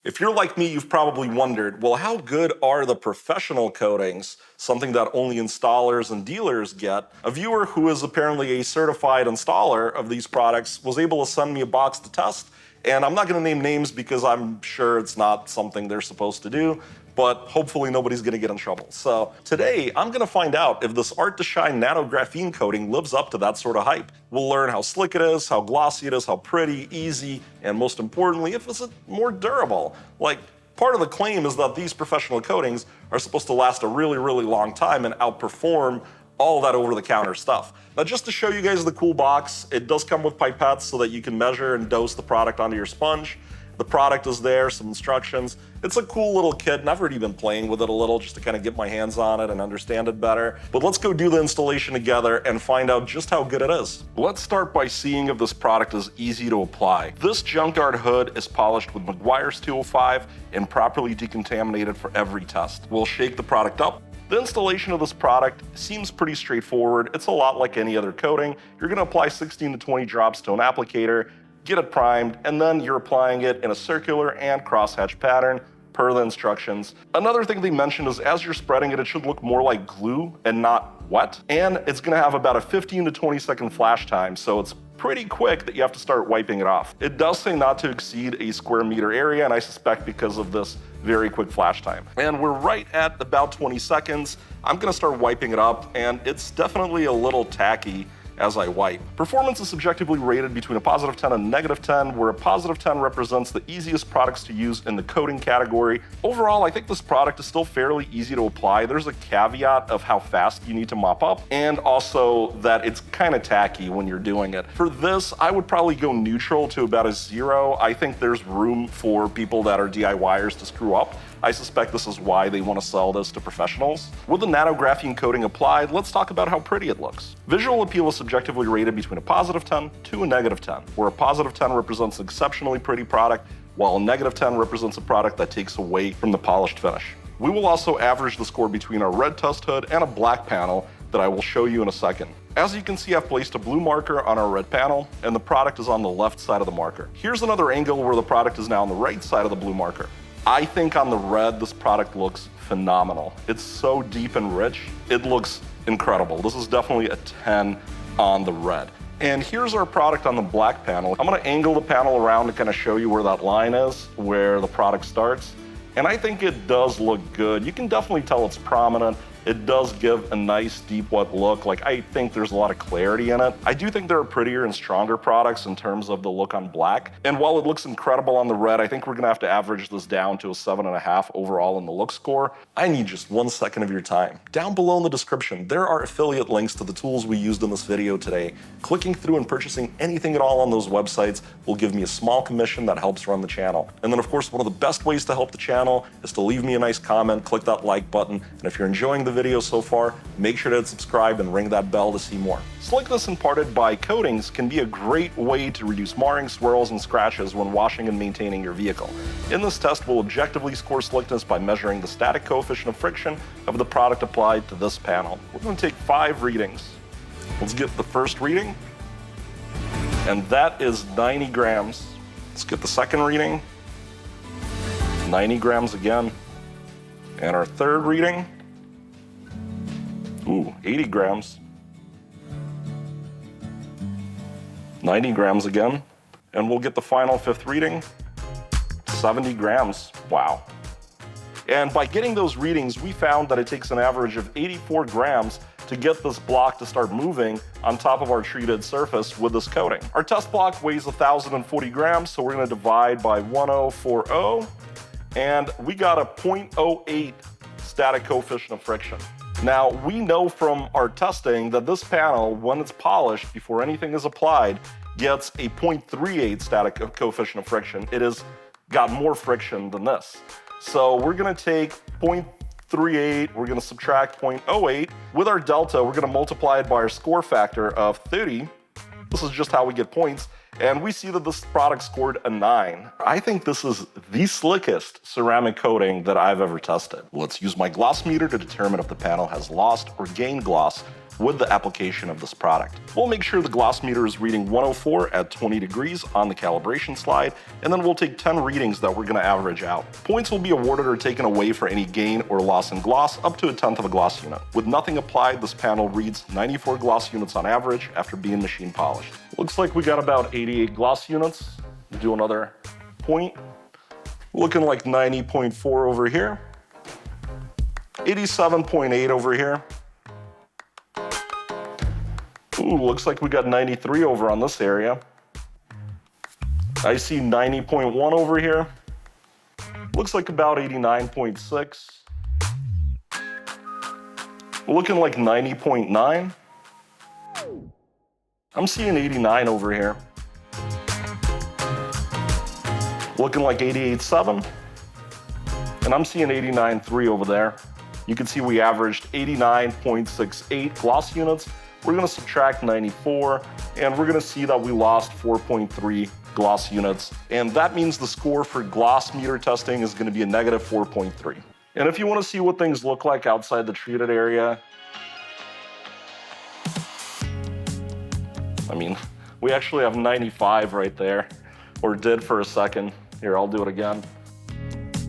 If you're like me, you've probably wondered, well, how good are the professional coatings, something that only installers and dealers get? A viewer who is apparently a certified installer of these products was able to send me a box to test, and I'm not gonna name names because I'm sure it's not something they're supposed to do, but hopefully nobody's gonna get in trouble. So today, I'm gonna find out if this Artdeshine Nano Graphene Coating lives up to that sort of hype. We'll learn how slick it is, how glossy it is, how pretty, easy, and most importantly, if it's more durable. Like, part of the claim is that these professional coatings are supposed to last a really, really long time and outperform all that over-the-counter stuff. Now, just to show you guys the cool box, it does come with pipettes so that you can measure and dose the product onto your sponge. The product is there, some instructions. It's a cool little kit, and I've already been playing with it a little just to kind of get my hands on it and understand it better. But let's go do the installation together and find out just how good it is. Let's start by seeing if this product is easy to apply. This junkyard hood is polished with Meguiar's 205 and properly decontaminated for every test. We'll shake the product up. The installation of this product seems pretty straightforward. It's a lot like any other coating. You're gonna apply 16 to 20 drops to an applicator, get it primed, and then you're applying it in a circular and crosshatch pattern per the instructions. Another thing they mentioned is as you're spreading it, it should look more like glue and not wet. And it's gonna have about a 15 to 20 second flash time, so it's pretty quick that you have to start wiping it off. It does say not to exceed a square meter area, and I suspect because of this very quick flash time. And we're right at about 20 seconds. I'm gonna start wiping it up, and it's definitely a little tacky as I wipe. Performance is subjectively rated between a positive 10 and negative 10, where a positive 10 represents the easiest products to use in the coating category. Overall, I think this product is still fairly easy to apply. There's a caveat of how fast you need to mop up, and also that it's kind of tacky when you're doing it. For this, I would probably go neutral to about a 0. I think there's room for people that are DIYers to screw up. I suspect this is why they want to sell this to professionals. With the nano graphene coating applied, let's talk about how pretty it looks. Visual appeal is subjectively rated between a positive 10 to a negative 10, where a positive 10 represents an exceptionally pretty product, while a negative 10 represents a product that takes away from the polished finish. We will also average the score between a red test hood and a black panel that I will show you in a second. As you can see, I've placed a blue marker on our red panel, and the product is on the left side of the marker. Here's another angle where the product is now on the right side of the blue marker. I think on the red, this product looks phenomenal. It's so deep and rich. It looks incredible. This is definitely a 10 on the red. And here's our product on the black panel. I'm gonna angle the panel around to kind of show you where that line is, where the product starts. And I think it does look good. You can definitely tell it's prominent. It does give a nice deep wet look. Like, I think there's a lot of clarity in it. I do think there are prettier and stronger products in terms of the look on black. And while it looks incredible on the red, I think we're gonna have to average this down to a 7.5 overall in the look score. I need just 1 second of your time. Down below in the description, there are affiliate links to the tools we used in this video today. Clicking through and purchasing anything at all on those websites will give me a small commission that helps run the channel. And then of course, one of the best ways to help the channel is to leave me a nice comment, click that like button, and if you're enjoying the video so far, make sure to hit subscribe and ring that bell to see more. Slickness imparted by coatings can be a great way to reduce marring, swirls, and scratches when washing and maintaining your vehicle. In this test, we'll objectively score slickness by measuring the static coefficient of friction of the product applied to this panel. We're going to take 5 readings. Let's get the first reading, and that is 90 grams. Let's get the second reading, 90 grams again, and our third reading, 80 grams. 90 grams again. And we'll get the final 5th reading, 70 grams. Wow. And by getting those readings, we found that it takes an average of 84 grams to get this block to start moving on top of our treated surface with this coating. Our test block weighs 1,040 grams, so we're gonna divide by 1040, and we got a 0.08 static coefficient of friction. Now, we know from our testing that this panel, when it's polished before anything is applied, gets a 0.38 static coefficient of friction. It has got more friction than this. So we're gonna take 0.38, we're gonna subtract 0.08. With our delta, we're gonna multiply it by our score factor of 30. This is just how we get points. And we see that this product scored a 9. I think this is the slickest ceramic coating that I've ever tested. Let's use my gloss meter to determine if the panel has lost or gained gloss with the application of this product. We'll make sure the gloss meter is reading 104 at 20 degrees on the calibration slide, and then we'll take 10 readings that we're going to average out. Points will be awarded or taken away for any gain or loss in gloss up to a tenth of a gloss unit. With nothing applied, this panel reads 94 gloss units on average after being machine polished. Looks like we got about 88 gloss units. We'll do another point. Looking like 90.4 over here. 87.8 over here. Ooh, looks like we got 93 over on this area. I see 90.1 over here. Looks like about 89.6. Looking like 90.9. I'm seeing 89 over here. Looking like 88.7. And I'm seeing 89.3 over there. You can see we averaged 89.68 gloss units. We're going to subtract 94, and we're going to see that we lost 4.3 gloss units. And that means the score for gloss meter testing is going to be a negative 4.3. And if you want to see what things look like outside the treated area, I mean, we actually have 95 right there, or did for a second. Here, I'll do it again.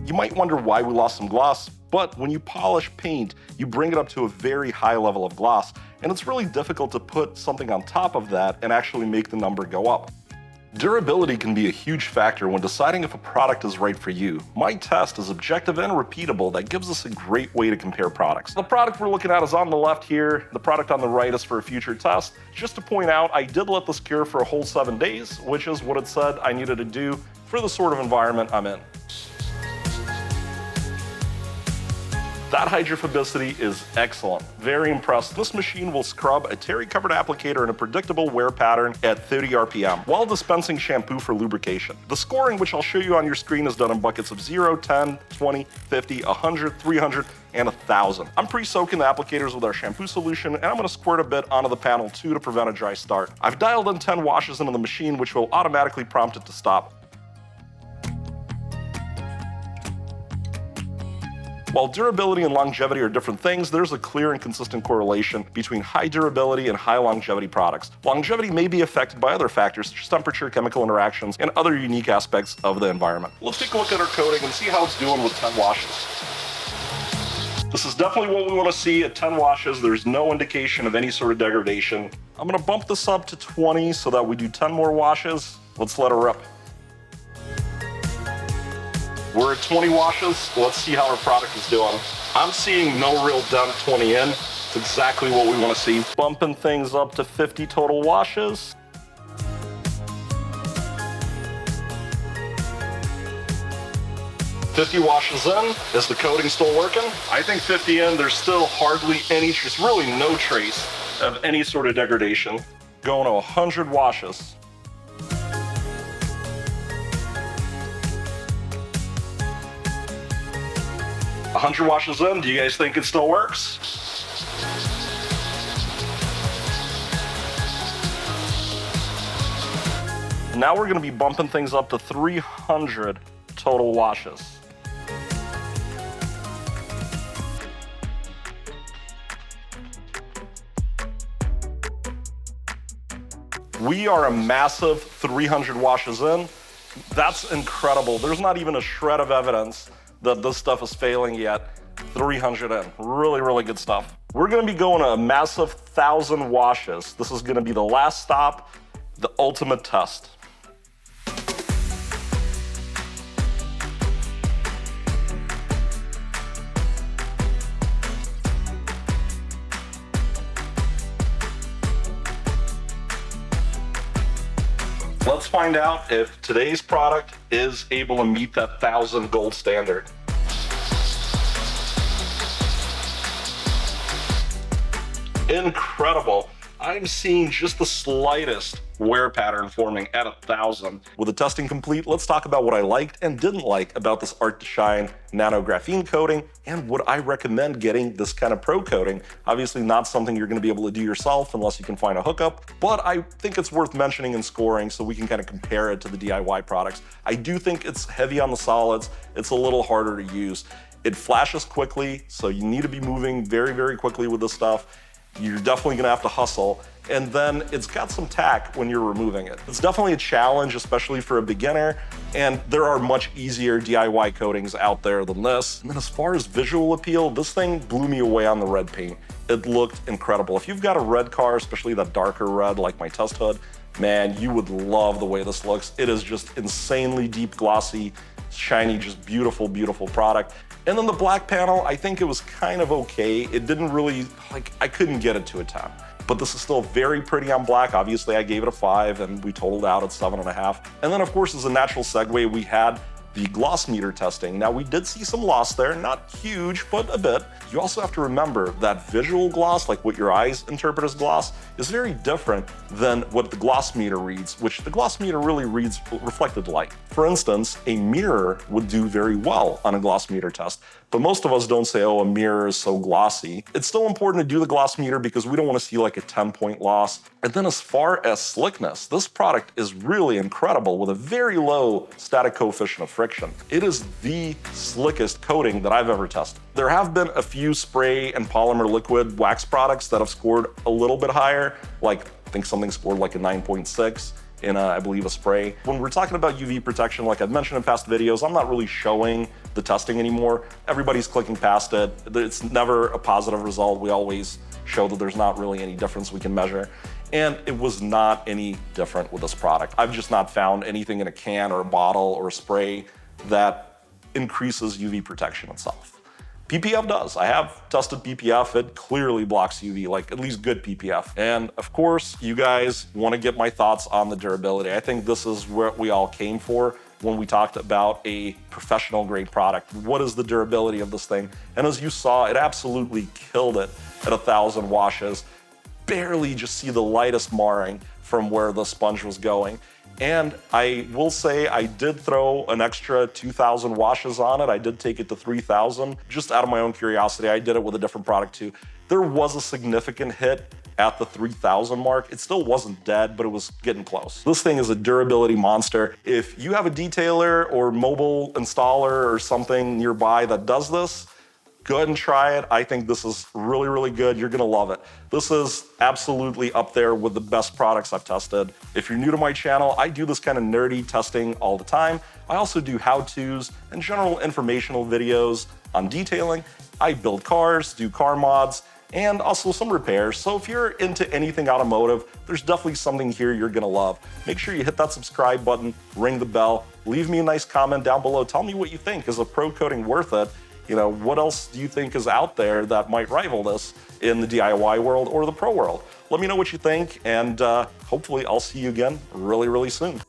You might wonder why we lost some gloss, but when you polish paint, you bring it up to a very high level of gloss, and it's really difficult to put something on top of that and actually make the number go up. Durability can be a huge factor when deciding if a product is right for you. My test is objective and repeatable. That gives us a great way to compare products. The product we're looking at is on the left here. The product on the right is for a future test. Just to point out, I did let this cure for a whole 7 days, which is what it said I needed to do for the sort of environment I'm in. That hydrophobicity is excellent. Very impressed. This machine will scrub a terry-covered applicator in a predictable wear pattern at 30 RPM while dispensing shampoo for lubrication. The scoring, which I'll show you on your screen, is done in buckets of 0, 10, 20, 50, 100, 300, and 1,000. I'm pre-soaking the applicators with our shampoo solution, and I'm going to squirt a bit onto the panel too to prevent a dry start. I've dialed in 10 washes into the machine, which will automatically prompt it to stop. While durability and longevity are different things, there's a clear and consistent correlation between high durability and high longevity products. Longevity may be affected by other factors such as temperature, chemical interactions, and other unique aspects of the environment. Let's take a look at our coating and see how it's doing with 10 washes. This is definitely what we want to see at 10 washes. There's no indication of any sort of degradation. I'm going to bump this up to 20 so that we do 10 more washes. Let's let her rip. We're at 20 washes. Let's see how our product is doing. I'm seeing no real dent 20 in. It's exactly what we want to see. Bumping things up to 50 total washes. $50 washes in. Is the coating still working? I think 50 in, there's still hardly any trace, really no trace of any sort of degradation. Going to 100 washes. 100 washes in, do you guys think it still works? Now we're going to be bumping things up to 300 total washes. We are a massive 300 washes in. That's incredible. There's not even a shred of evidence that this stuff is failing yet. 300 in. Really, really good stuff. We're going to be going a massive 1,000 washes. This is going to be the last stop, the ultimate test. Let's find out if today's product is able to meet that 1,000 gold standard. Incredible. I'm seeing just the slightest wear pattern forming at 1,000. With the testing complete, let's talk about what I liked and didn't like about this Artdeshine Nano Graphene Coating, and would I recommend getting this kind of pro coating. Obviously not something you're going to be able to do yourself unless you can find a hookup, but I think it's worth mentioning and scoring so we can kind of compare it to the DIY products. I do think it's heavy on the solids. It's a little harder to use. It flashes quickly, so you need to be moving very, very quickly with this stuff. You're definitely gonna have to hustle. And then it's got some tack when you're removing it. It's definitely a challenge, especially for a beginner, and there are much easier DIY coatings out there than this. And then as far as visual appeal, this thing blew me away on the red paint. It looked incredible. If you've got a red car, especially that darker red like my test hood, man, you would love the way this looks. It is just insanely deep, glossy, shiny, just beautiful, beautiful product. And then the black panel, I think it was kind of okay. It didn't really, I couldn't get it to a 10. But this is still very pretty on black. Obviously, I gave it a 5, and we totaled out at 7.5. And then, of course, as a natural segue, we had the gloss meter testing. Now, we did see some loss there, not huge, but a bit. You also have to remember that visual gloss, like what your eyes interpret as gloss, is very different than what the gloss meter reads, which the gloss meter really reads reflected light. For instance, a mirror would do very well on a gloss meter test, but most of us don't say, oh, a mirror is so glossy. It's still important to do the gloss meter because we don't want to see like a 10-point loss. And then as far as slickness, this product is really incredible with a very low static coefficient of friction. It is the slickest coating that I've ever tested. There have been a few spray and polymer liquid wax products that have scored a little bit higher, like I think something scored like a 9.6 in I believe a spray. When we're talking about UV protection, like I've mentioned in past videos, I'm not really showing the testing anymore. Everybody's clicking past it. It's never a positive result. We always show that there's not really any difference we can measure. And it was not any different with this product. I've just not found anything in a can or a bottle or a spray that increases UV protection itself. PPF does. I have tested PPF. It clearly blocks UV, like at least good PPF. And of course, you guys want to get my thoughts on the durability. I think this is what we all came for when we talked about a professional grade product. What is the durability of this thing? And as you saw, it absolutely killed it at 1,000 washes. Barely just see the lightest marring from where the sponge was going. And I will say I did throw an extra 2,000 washes on it. I did take it to 3,000. Just out of my own curiosity, I did it with a different product too. There was a significant hit at the 3,000 mark. It still wasn't dead, but it was getting close. This thing is a durability monster. If you have a detailer or mobile installer or something nearby that does this, go ahead and try it. I think this is really, really good. You're gonna love it. This is absolutely up there with the best products I've tested. If you're new to my channel, I do this kind of nerdy testing all the time. I also do how-tos and general informational videos on detailing. I build cars, do car mods, and also some repairs. So if you're into anything automotive, there's definitely something here you're gonna love. Make sure you hit that subscribe button, ring the bell, leave me a nice comment down below. Tell me what you think. Is a pro coating worth it? You know, what else do you think is out there that might rival this in the DIY world or the pro world? Let me know what you think, and hopefully I'll see you again really, really soon.